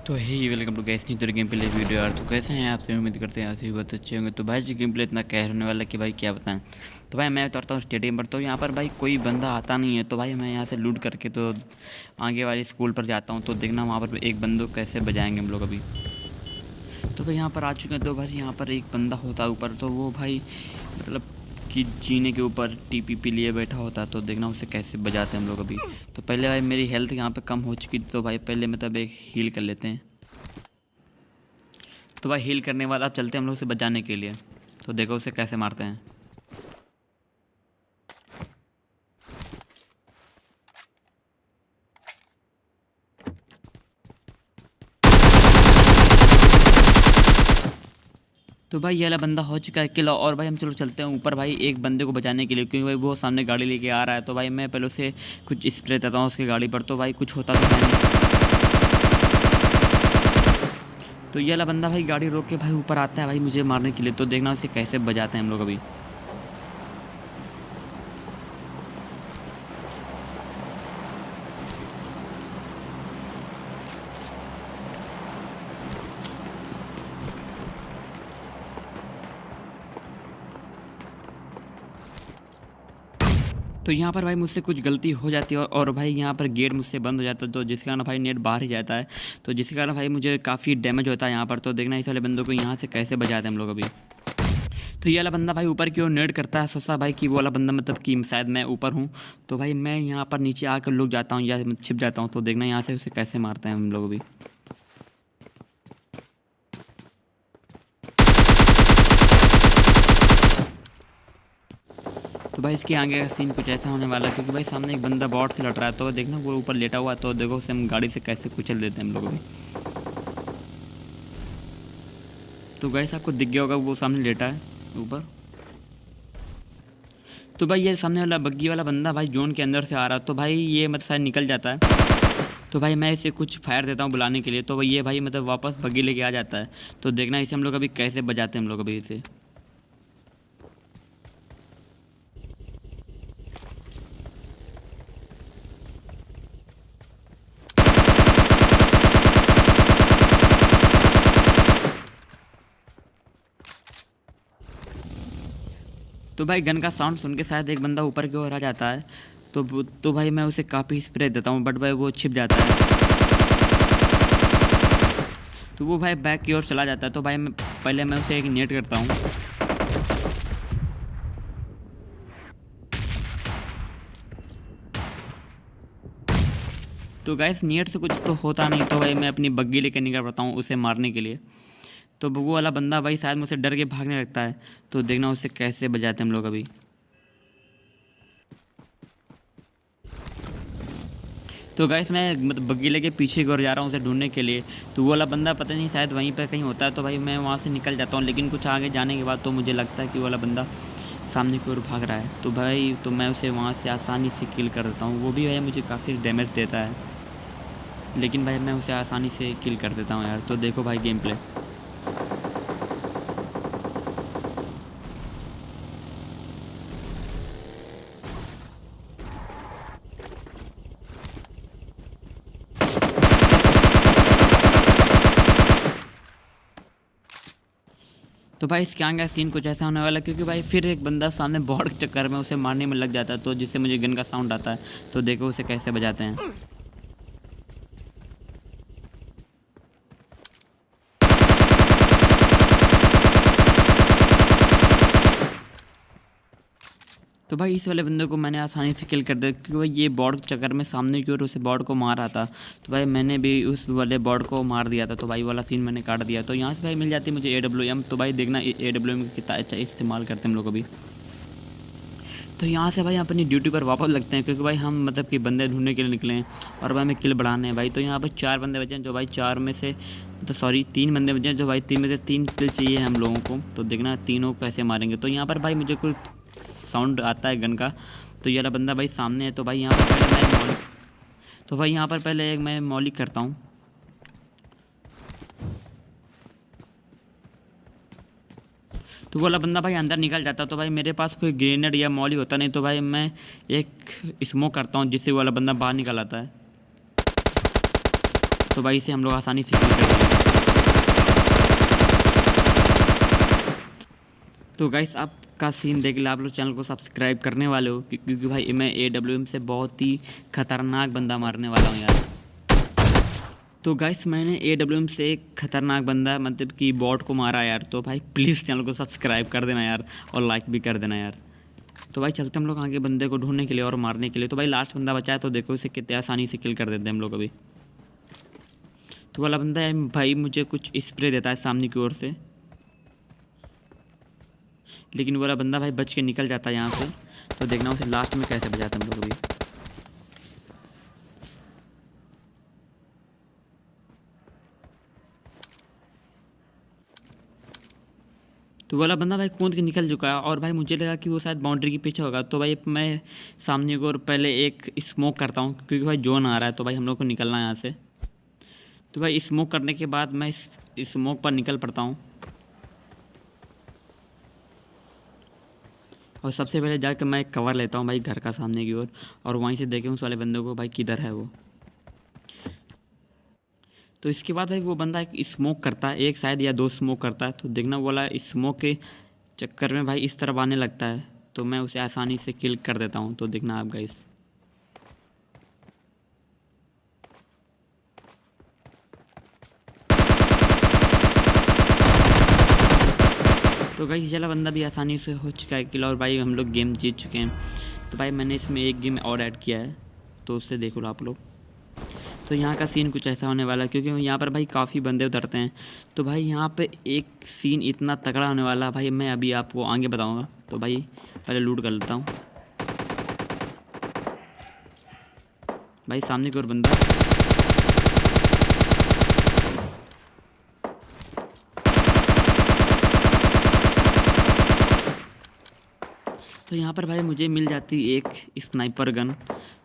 तो हे welcome to gas नहीं तो गेम प्ले वीडियो यार। तो कैसे हैं आप सभी? उम्मीद करते हैं आप सभी बहुत अच्छे होंगे। तो भाई जी गेम प्ले इतना कहर होने वाला है कि भाई क्या बताएं। तो भाई मैं उतरता हूँ स्टेडियम पर, तो यहाँ पर भाई कोई बंदा आता नहीं है। तो भाई मैं यहाँ से लूट करके तो आगे वाली स्कूल पर जाता हूँ। तो देखना वहाँ पर एक बंदूक कैसे बजाएंगे हम लोग अभी। तो भाई यहाँ पर आ चुके हैं। तो भाई यहाँ पर एक बंदा होता है ऊपर, तो वो भाई मतलब कि जीने के ऊपर टीपीपी लिए बैठा होता है। तो देखना उसे कैसे बजाते हैं हम लोग अभी। तो पहले भाई मेरी हेल्थ यहाँ पे कम हो चुकी थी, तो भाई पहले मतलब एक हील कर लेते हैं। तो भाई हील करने के बाद आप चलते हैं हम लोग उसे बचाने के लिए। तो देखो उसे कैसे मारते हैं। तो भाई ये वाला बंदा हो चुका है किल। और भाई हम चलो चलते हैं ऊपर भाई एक बंदे को बचाने के लिए, क्योंकि भाई वो सामने गाड़ी लेके आ रहा है। तो भाई मैं पहले उसे कुछ स्प्रे देता हूँ उसकी गाड़ी पर, तो भाई कुछ होता तो है नहीं। तो ये वाला बंदा भाई गाड़ी रोक के भाई ऊपर आता है भाई मुझे मारने के लिए। तो देखना उसे कैसे बजाते हैं हम लोग अभी। तो यहाँ पर भाई मुझसे कुछ गलती हो जाती है और भाई यहाँ पर गेट मुझसे बंद हो जाता है, तो जिसके कारण भाई नेट बाहर ही जाता है। तो जिसके कारण भाई मुझे काफ़ी डैमेज होता है यहाँ पर। तो देखना इस वाले बंदों को यहाँ से कैसे बजाते हैं हम लोग अभी। तो ये वाला बंदा भाई ऊपर की ओर नेट करता है। सोचा भाई कि वो वाला बंदा मतलब कि शायद मैं ऊपर हूँ। तो भाई मैं यहाँ पर नीचे आकर लुक जाता हूँ या छिप जाता हूँ। तो देखना यहाँ से उसे कैसे मारते हैं हम लोग अभी। तो भाई इसके आगे का सीन कुछ ऐसा होने वाला है, क्योंकि भाई सामने एक बंदा बॉट से लड़ रहा है। तो देखना वो ऊपर लेटा हुआ है। तो देखो उसे हम गाड़ी से कैसे कुचल देते हैं हम लोग अभी। तो गाइस आपको दिख गया होगा वो सामने लेटा है ऊपर। तो भाई ये सामने वाला बग्गी वाला बंदा भाई जोन के अंदर से आ रहा है। तो भाई ये मतलब शायद निकल जाता है। तो भाई मैं इसे कुछ फायर देता हूँ बुलाने के लिए। तो भाई ये भाई मतलब वापस बग्गी लेके आ जाता है। तो देखना इसे हम लोग अभी कैसे बजाते हैं हम लोग अभी इसे। तो भाई गन का साउंड सुन के शायद एक बंदा ऊपर की ओर आ जाता है। तो भाई मैं उसे काफ़ी स्प्रे देता हूँ, बट भाई वो छिप जाता है। तो वो भाई बैक की ओर चला जाता है। तो भाई पहले मैं उसे एक नेट करता हूँ। तो गैस नेट से कुछ तो होता नहीं। तो भाई मैं अपनी बग्गी लेकर निकल पड़ता हूँ उसे मारने के लिए। तो वो वाला बंदा भाई शायद मुझसे डर के भागने लगता है। तो देखना उसे कैसे बजाते हम लोग अभी। तो गैस मैं मतलब बग्गी लेके पीछे की ओर जा रहा हूँ उसे ढूंढने के लिए। तो वो वाला बंदा पता नहीं शायद वहीं पर कहीं होता है। तो भाई मैं वहाँ से निकल जाता हूँ, लेकिन कुछ आगे जाने के बाद तो मुझे लगता है कि वो वाला बंदा सामने की ओर भाग रहा है। तो भाई तो मैं उसे वहाँ से आसानी से किल कर देता हूँ। वो भी भाई मुझे काफ़ी डैमेज देता है, लेकिन भाई मैं उसे आसानी से किल कर देता हूँ यार। तो देखो भाई गेम प्ले। तो भाई इसके आगे सीन कुछ ऐसा होने वाला है, क्योंकि भाई फिर एक बंदा सामने बॉर्ड के चक्कर में उसे मारने में लग जाता है। तो जिससे मुझे गन का साउंड आता है। तो देखो उसे कैसे बजाते हैं। तो भाई इस वाले बंदे को मैंने आसानी से किल कर दिया, क्योंकि भाई ये बॉर्ड के चक्कर में सामने की ओर उसे बॉर्ड को मार रहा था। तो भाई मैंने भी उस वाले बॉर्ड को मार दिया था। तो भाई वाला सीन मैंने काट दिया। तो यहाँ से भाई मिल जाती मुझे AWM। तो भाई देखना AWM का कितना अच्छा इस्तेमाल करते हैं हम लोग अभी। तो यहाँ से भाई अपनी ड्यूटी पर वापस लगते हैं, क्योंकि भाई हम मतलब कि बंदे ढूंढने के लिए निकले हैं और भाई हमें किल बढ़ाने हैं भाई। तो यहाँ पर 4 बंदे बचे हैं, जो भाई 4 में से तो सॉरी 3 बंदे बचे हैं, जो भाई 3 में से 3 किल चाहिए हम लोगों को। तो देखना तीनों कैसे मारेंगे। तो यहाँ पर भाई मुझे कुछ साउंड आता है गन का। तो ये वाला बंदा भाई सामने है। तो भाई यहाँ पर पहले मैं मौलिक तो भाई यहाँ पर पहले एक मैं मौलिक करता हूँ। तो वो वाला बंदा भाई अंदर निकल जाता। तो भाई मेरे पास कोई ग्रेनेड या मौली होता नहीं। तो भाई मैं एक स्मोक करता हूँ, जिससे वो वाला बंदा बाहर निकल आता है। तो भाई इसे हम लोग आसानी से किल कर देंगे। तो गाइस आपका सीन देख लिया, आप लोग चैनल को सब्सक्राइब करने वाले हो क्योंकि भाई मैं AWM से बहुत ही ख़तरनाक बंदा मारने वाला हूँ यार। तो गाइस मैंने AWM से एक ख़तरनाक बंदा मतलब कि बॉट को मारा यार। तो भाई प्लीज़ चैनल को सब्सक्राइब कर देना यार और लाइक भी कर देना यार। तो भाई चलते हम लोग आगे बंदे को ढूंढने के लिए और मारने के लिए। तो भाई लास्ट बंदा बचा है, तो देखो इसे कितने आसानी से किल कर देते हैं हम लोग अभी। तो वाला बंदा है भाई मुझे कुछ स्प्रे देता है सामने की ओर से, लेकिन वाला बंदा भाई बच के निकल जाता है यहाँ से। तो देखना उसे लास्ट में कैसे बचाते हैं हम लोग अभी। तो वाला बंदा भाई कूद के निकल चुका है और भाई मुझे लगा कि वो शायद बाउंड्री के पीछे होगा। तो भाई मैं सामने को पहले एक स्मोक करता हूँ क्योंकि भाई जोन आ रहा है, तो भाई हम लोग को निकलना है यहाँ से। तो भाई स्मोक करने के बाद मैं इस स्मोक पर निकल पड़ता हूँ और सबसे पहले जाकर मैं एक कवर लेता हूँ भाई घर का सामने की ओर, और वहीं से देखे उस वाले बंदे को भाई किधर है वो। तो इसके बाद भाई वो बंदा एक स्मोक करता है, एक शायद या दो स्मोक करता है। तो देखना वो वाला स्मोक के चक्कर में भाई इस तरफ आने लगता है, तो मैं उसे आसानी से किल कर देता हूँ। तो देखना आप गाइस। तो गाइस ये वाला बंदा भी आसानी से हो चुका है किल और भाई हम लोग गेम जीत चुके हैं। तो भाई मैंने इसमें एक गेम और ऐड किया है, तो उससे देखो आप लोग। तो यहाँ का सीन कुछ ऐसा होने वाला है क्योंकि यहाँ पर भाई काफ़ी बंदे उतरते हैं। तो भाई यहाँ पे एक सीन इतना तगड़ा होने वाला भाई, मैं अभी आपको आगे बताऊँगा। तो भाई पहले लूट कर लेता हूँ। भाई सामने की ओर बंदा, तो यहाँ पर भाई मुझे मिल जाती एक स्नाइपर गन,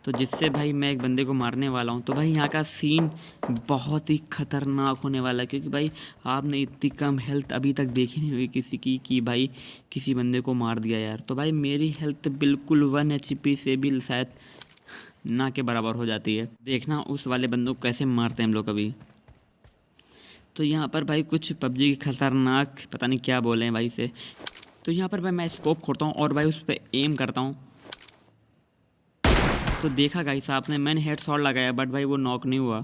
तो जिससे भाई मैं एक बंदे को मारने वाला हूँ। तो भाई यहाँ का सीन बहुत ही ख़तरनाक होने वाला है क्योंकि भाई आपने इतनी कम हेल्थ अभी तक देखी नहीं हुई किसी की कि भाई किसी बंदे को मार दिया यार। तो भाई मेरी हेल्थ बिल्कुल 1 HP से भी शायद ना के बराबर हो जाती है। देखना उस वाले बंदों को कैसे मारते हैं हम लोग अभी। तो यहाँ पर भाई कुछ PUBG की खतरनाक पता नहीं क्या बोले हैं भाई से। तो यहाँ पर भाई मैं स्कोप खोलता हूँ और भाई उस पर एम करता हूँ। तो देखा गाइस आपने, मैंने हेड शॉट लगाया बट भाई वो नॉक नहीं हुआ।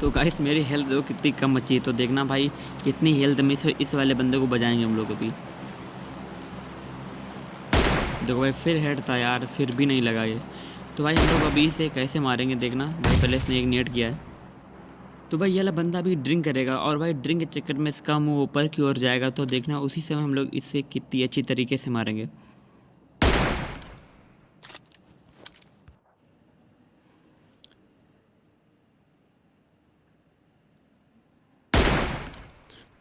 तो गाइस मेरी हेल्थ देखो कितनी कम बची है। तो देखना भाई कितनी हेल्थ में से इस वाले बंदे को बजाएंगे हम लोग अभी। देखो भाई फिर हेड था यार, फिर भी नहीं लगा ये। तो भाई हम लोग अभी इसे कैसे मारेंगे देखना। भाई पहले इसने एक नेट किया है, तो भाई ये वाला बंदा भी ड्रिंक करेगा और भाई ड्रिंक के चक्कर में इसका मुंह ऊपर की ओर जाएगा। तो देखना उसी समय हम लोग इससे कितनी अच्छी तरीके से मारेंगे।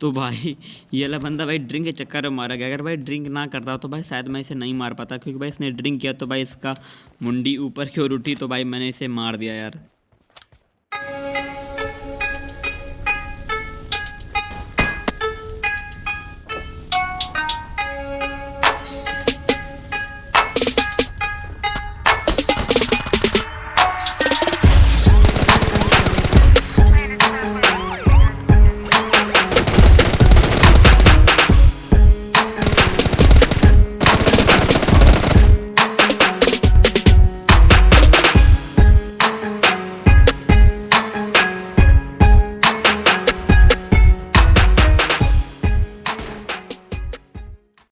तो भाई ये वाला बंदा भाई ड्रिंक के चक्कर में मारा गया। अगर भाई ड्रिंक ना करता तो भाई शायद मैं इसे नहीं मार पाता, क्योंकि भाई इसने ड्रिंक किया तो भाई इसका मुंडी ऊपर की ओर उठी, तो भाई मैंने इसे मार दिया यार।